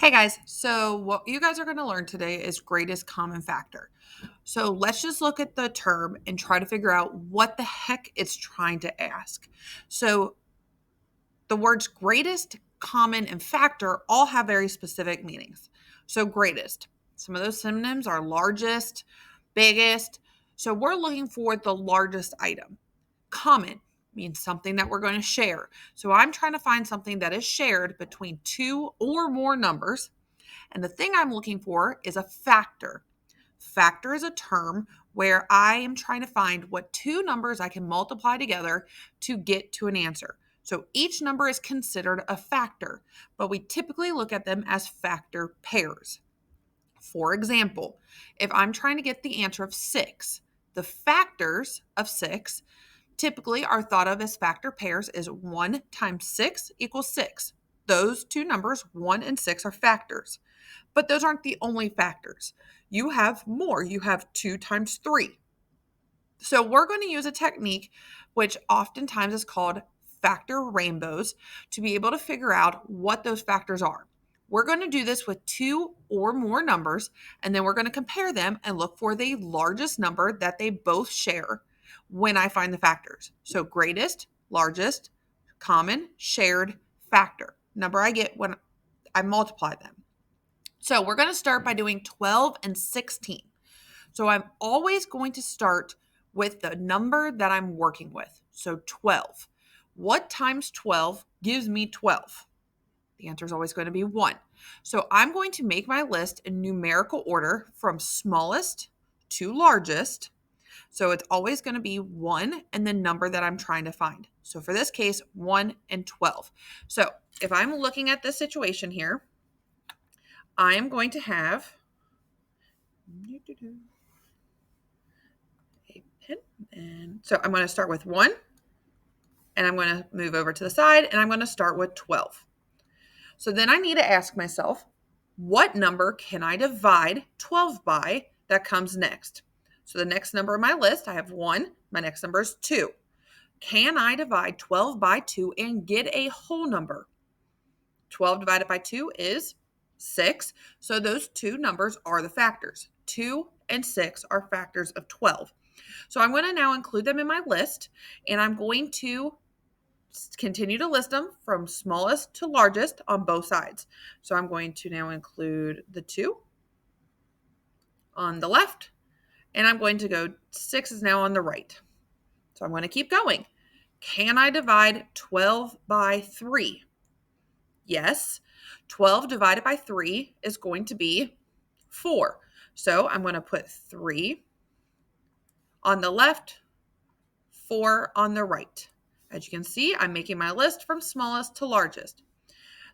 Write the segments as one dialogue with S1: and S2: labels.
S1: Hey guys, so what you guys are going to learn today is greatest common factor. So let's just look at the term and try to figure out what the heck it's trying to ask. So the words greatest, common, and factor all have very specific meanings. So greatest, some of those synonyms are largest, biggest. So we're looking for the largest item. Common means something that we're going to share. So I'm trying to find something that is shared between two or more numbers. And the thing I'm looking for is a factor. Factor is a term where I am trying to find what two numbers I can multiply together to get to an answer. So each number is considered a factor, but we typically look at them as factor pairs. For example, if I'm trying to get the answer of 6, the factors of 6 typically are thought of as factor pairs is 1 times 6 equals 6. Those two numbers, 1 and 6, are factors. But those aren't the only factors. You have more. You have 2 times 3. So we're going to use a technique which oftentimes is called factor rainbows to be able to figure out what those factors are. We're going to do this with two or more numbers, and then we're going to compare them and look for the largest number that they both share when I find the factors. So greatest, largest, common, shared, factor. Number I get when I multiply them. So we're going to start by doing 12 and 16. So I'm always going to start with the number that I'm working with. So 12. What times 12 gives me 12? The answer is always going to be 1. So I'm going to make my list in numerical order from smallest to largest. So it's always going to be 1 and the number that I'm trying to find. So for this case, 1 and 12. So if I'm looking at this situation here, I am going to have a pen. And so I'm going to start with 1, and I'm going to move over to the side, and I'm going to start with 12. So then I need to ask myself, what number can I divide 12 by that comes next? So the next number on my list, I have 1. My next number is 2. Can I divide 12 by 2 and get a whole number? 12 divided by 2 is 6. So those two numbers are the factors. 2 and 6 are factors of 12. So I'm going to now include them in my list, and I'm going to continue to list them from smallest to largest on both sides. So I'm going to now include the 2 on the left, and I'm going to go 6 is now on the right. So I'm going to keep going. Can I divide 12 by 3? Yes. 12 divided by 3 is going to be 4. So I'm going to put 3 on the left, 4 on the right. As you can see, I'm making my list from smallest to largest.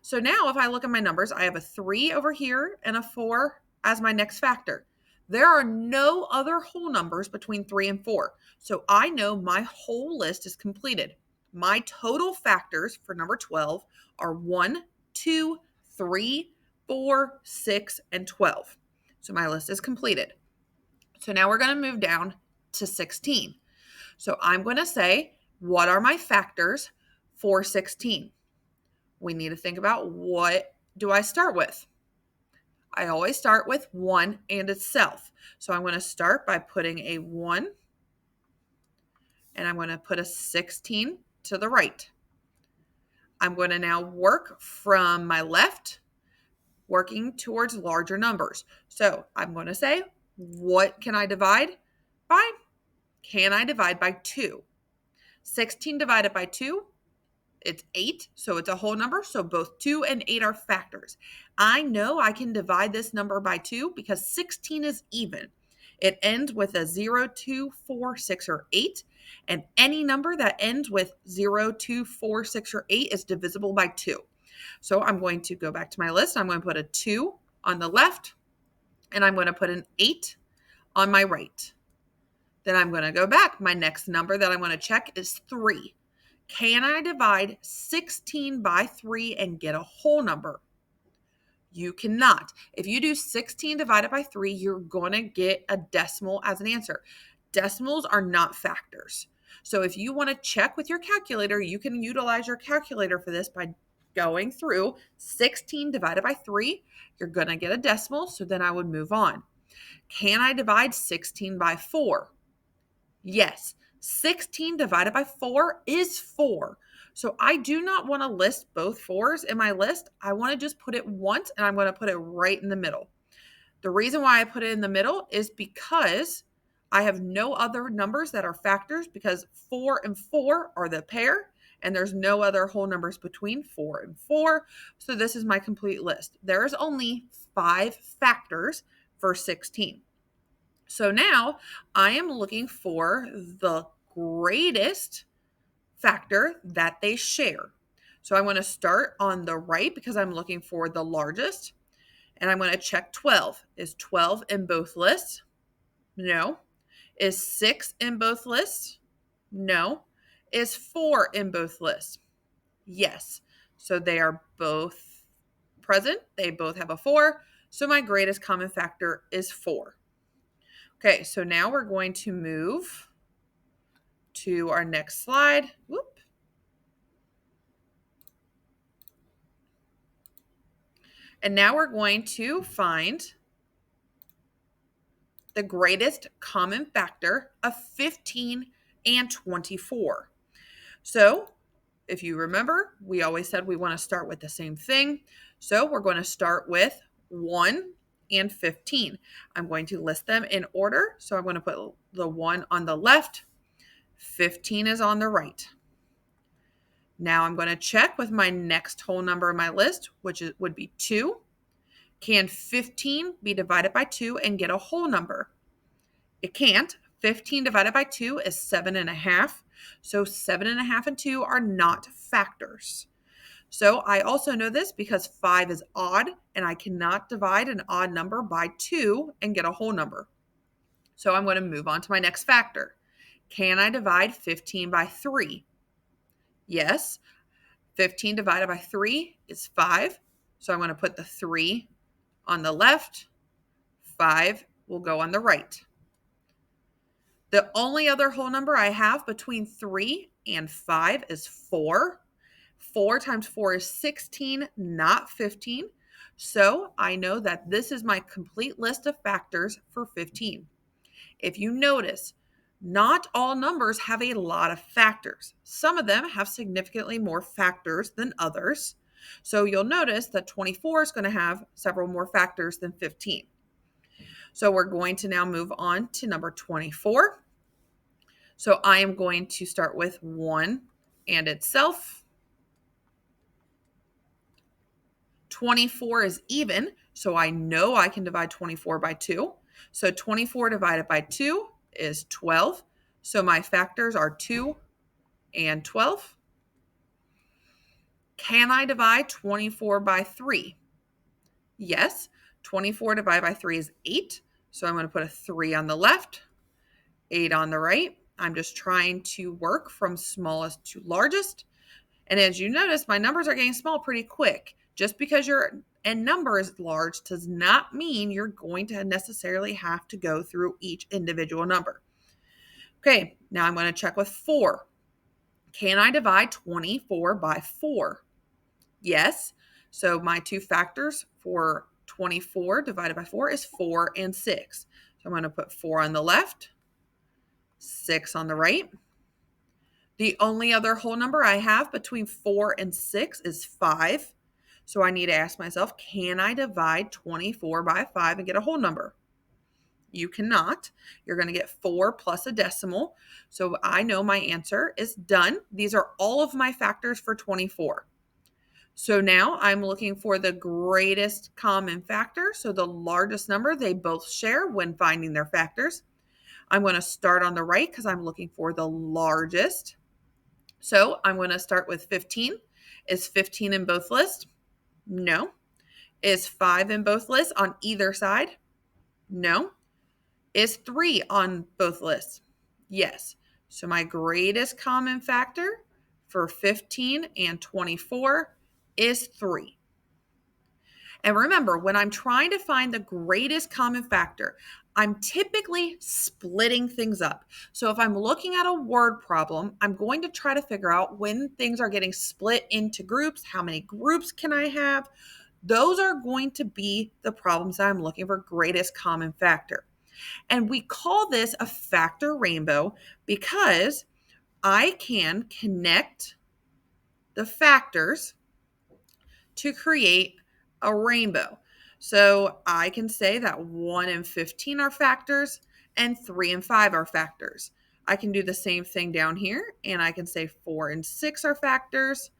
S1: So now if I look at my numbers, I have a 3 over here and a 4 as my next factor. There are no other whole numbers between 3 and 4. So I know my whole list is completed. My total factors for number 12 are 1, 2, 3, 4, 6, and 12. So my list is completed. So now we're going to move down to 16. So I'm going to say, what are my factors for 16? We need to think about, what do I start with? I always start with 1 and itself. So I'm going to start by putting a 1, and I'm going to put a 16 to the right. I'm going to now work from my left, working towards larger numbers. So I'm going to say, what can I divide by? Can I divide by 2? 16 divided by 2, it's 8, so it's a whole number. So both 2 and 8 are factors. I know I can divide this number by 2 because 16 is even. It ends with a 0, 2, 4, 6, or 8. And any number that ends with 0, 2, 4, 6, or 8 is divisible by 2. So I'm going to go back to my list. I'm going to put a 2 on the left, and I'm going to put an 8 on my right. Then I'm going to go back. My next number that I'm going to check is 3. Can I divide 16 by 3 and get a whole number? You cannot. If you do 16 divided by 3, you're going to get a decimal as an answer. Decimals are not factors. So if you want to check with your calculator, you can utilize your calculator for this by going through 16 divided by 3, you're going to get a decimal, so then I would move on. Can I divide 16 by 4? Yes. 16 divided by 4 is 4. So I do not want to list both 4s in my list. I want to just put it once, and I'm going to put it right in the middle. The reason why I put it in the middle is because I have no other numbers that are factors, because 4 and 4 are the pair, and there's no other whole numbers between 4 and 4. So this is my complete list. There's only 5 factors for 16. So now I am looking for the greatest factor that they share. So I want to start on the right because I'm looking for the largest. And I'm going to check 12. Is 12 in both lists? No. Is 6 in both lists? No. Is 4 in both lists? Yes. So they are both present. They both have a 4. So my greatest common factor is 4. Okay, so now we're going to move to our next slide. Whoop. And now we're going to find the greatest common factor of 15 and 24. So if you remember, we always said we want to start with the same thing. So we're going to start with 1 and 15. I'm going to list them in order. So I'm going to put the 1 on the left. 15 is on the right. Now I'm going to check with my next whole number in my list, which would be 2. Can 15 be divided by 2 and get a whole number? It can't. 15 divided by 2 is 7.5. So 7.5 and 2 are not factors. So I also know this because 5 is odd, and I cannot divide an odd number by 2 and get a whole number. So I'm going to move on to my next factor. Can I divide 15 by 3? Yes. 15 divided by 3 is 5. So I'm going to put the 3 on the left. 5 will go on the right. The only other whole number I have between 3 and 5 is 4. 4 times 4 is 16, not 15. So I know that this is my complete list of factors for 15. If you notice, not all numbers have a lot of factors. Some of them have significantly more factors than others. So you'll notice that 24 is going to have several more factors than 15. So we're going to now move on to number 24. So I am going to start with 1 and itself. 24 is even, so I know I can divide 24 by 2. So 24 divided by 2 is 12. So my factors are 2 and 12. Can I divide 24 by 3? Yes. 24 divided by 3 is 8. So I'm going to put a 3 on the left, 8 on the right. I'm just trying to work from smallest to largest. And as you notice, my numbers are getting small pretty quick. Just because your number is large does not mean you're going to necessarily have to go through each individual number. Okay, now I'm going to check with 4. Can I divide 24 by 4? Yes. So my two factors for 24 divided by 4 is 4 and 6. So I'm going to put 4 on the left, 6 on the right. The only other whole number I have between 4 and 6 is 5. So I need to ask myself, can I divide 24 by 5 and get a whole number? You cannot. You're going to get 4 plus a decimal. So I know my answer is done. These are all of my factors for 24. So now I'm looking for the greatest common factor. So the largest number they both share when finding their factors. I'm going to start on the right because I'm looking for the largest. So I'm going to start with 15. Is 15 in both lists? No. Is 5 in both lists on either side? No. Is 3 on both lists? Yes. So my greatest common factor for 15 and 24 is 3. And remember, when I'm trying to find the greatest common factor, I'm typically splitting things up. So if I'm looking at a word problem, I'm going to try to figure out when things are getting split into groups, how many groups can I have? Those are going to be the problems that I'm looking for greatest common factor. And we call this a factor rainbow because I can connect the factors to create a rainbow. So I can say that 1 and 15 are factors and 3 and 5 are factors. I can do the same thing down here and I can say 4 and 6 are factors.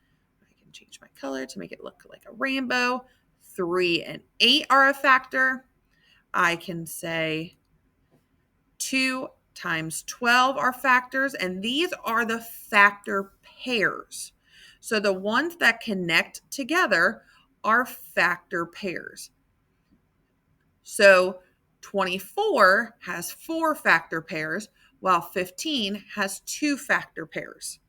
S1: I can change my color to make it look like a rainbow. 3 and 8 are a factor. I can say 2 times 12 are factors, and these are the factor pairs. So the ones that connect together are factor pairs. So 24 has 4 factor pairs, while 15 has 2 factor pairs.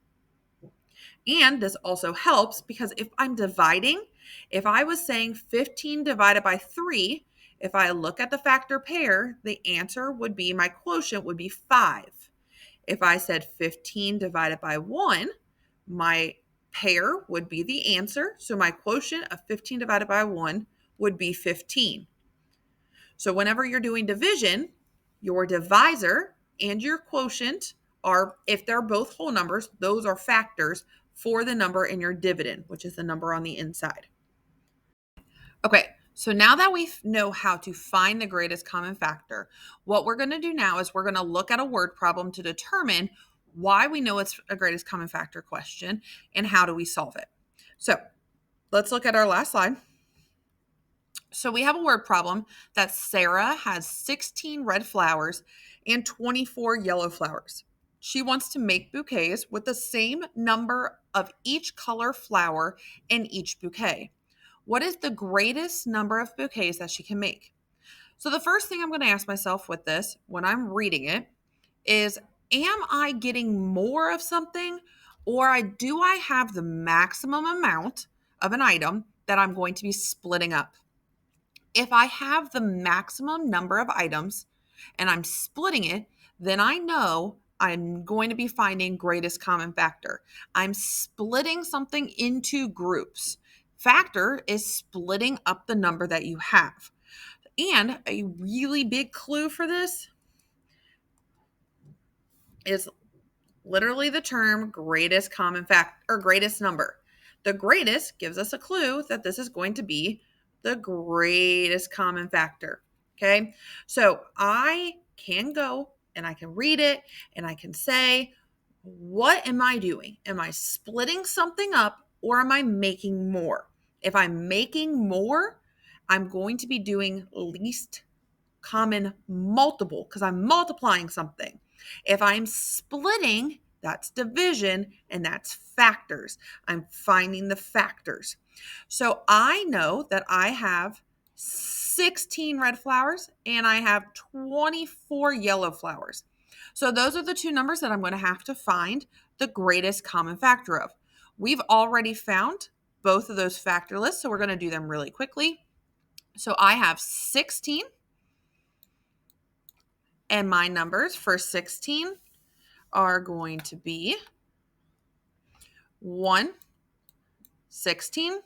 S1: And this also helps because if I'm dividing, if I was saying 15 divided by 3, if I look at the factor pair, the answer would be, my quotient would be 5. If I said 15 divided by 1, my pair would be the answer. So my quotient of 15 divided by 1 would be 15. So whenever you're doing division, your divisor and your quotient are, if they're both whole numbers, those are factors for the number in your dividend, which is the number on the inside. Okay, so now that we know how to find the greatest common factor, what we're going to do now is we're going to look at a word problem to determine why we know it's a greatest common factor question and how do we solve it. So let's look at our last slide. So we have a word problem that Sarah has 16 red flowers and 24 yellow flowers. She wants to make bouquets with the same number of each color flower in each bouquet. What is the greatest number of bouquets that she can make? So the first thing I'm going to ask myself with this when I'm reading it is, am I getting more of something, or do I have the maximum amount of an item that I'm going to be splitting up? If I have the maximum number of items and I'm splitting it, then I know I'm going to be finding greatest common factor. I'm splitting something into groups. Factor is splitting up the number that you have. And a really big clue for this is literally the term greatest common factor or greatest number. The greatest gives us a clue that this is going to be the greatest common factor. Okay. So I can go and I can read it and I can say, what am I doing? Am I splitting something up or am I making more? If I'm making more, I'm going to be doing least common multiple because I'm multiplying something. If I'm splitting, that's division and that's factors. I'm finding the factors. So I know that I have 16 red flowers and I have 24 yellow flowers. So those are the two numbers that I'm going to have to find the greatest common factor of. We've already found both of those factor lists, so we're going to do them really quickly. So I have 16. And my numbers for 16 are going to be 1, 16.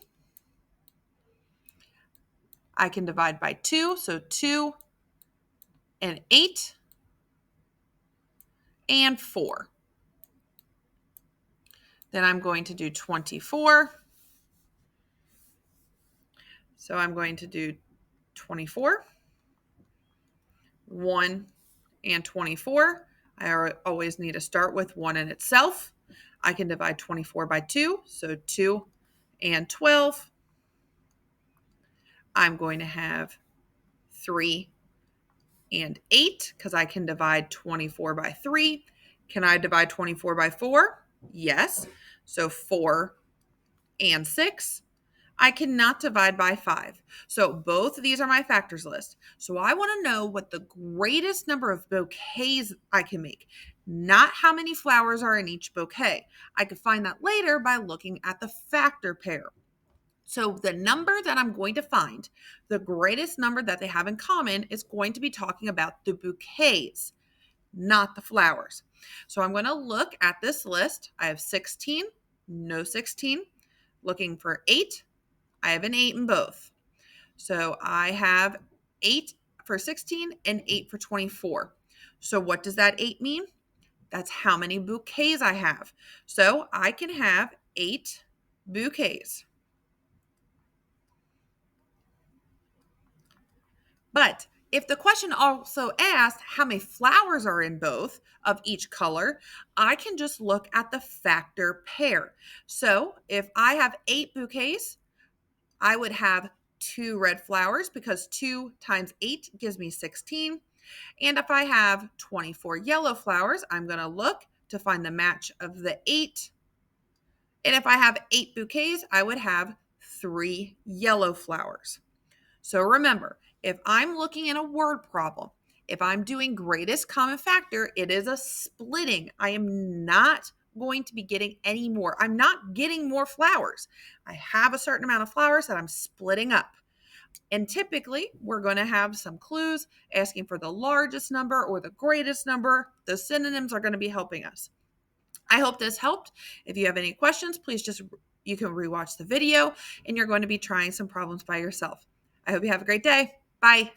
S1: I can divide by 2, so 2 and 8 and 4. Then I'm going to do 24. So I'm going to do 24, 1 and 24. I always need to start with 1 in itself. I can divide 24 by 2, so 2 and 12. I'm going to have 3 and 8 because I can divide 24 by 3. Can I divide 24 by 4? Yes. So 4 and 6. I cannot divide by 5. So both of these are my factors list. So I want to know what the greatest number of bouquets I can make, not how many flowers are in each bouquet. I could find that later by looking at the factor pair. So the number that I'm going to find, the greatest number that they have in common, is going to be talking about the bouquets, not the flowers. So I'm going to look at this list. I have 16, no 16. Looking for 8, I have an 8 in both. So I have 8 for 16 and 8 for 24. So what does that 8 mean? That's how many bouquets I have. So I can have 8 bouquets. But if the question also asked how many flowers are in both of each color, I can just look at the factor pair. So if I have 8 bouquets, I would have 2 red flowers because 2 times 8 gives me 16. And if I have 24 yellow flowers, I'm going to look to find the match of the 8. And if I have 8 bouquets, I would have 3 yellow flowers. So remember, if I'm looking at a word problem, if I'm doing greatest common factor, it is a splitting. I am not going to be getting any more. I'm not getting more flowers. I have a certain amount of flowers that I'm splitting up. And typically, we're going to have some clues asking for the largest number or the greatest number. The synonyms are going to be helping us. I hope this helped. If you have any questions, you can rewatch the video, and you're going to be trying some problems by yourself. I hope you have a great day. Bye.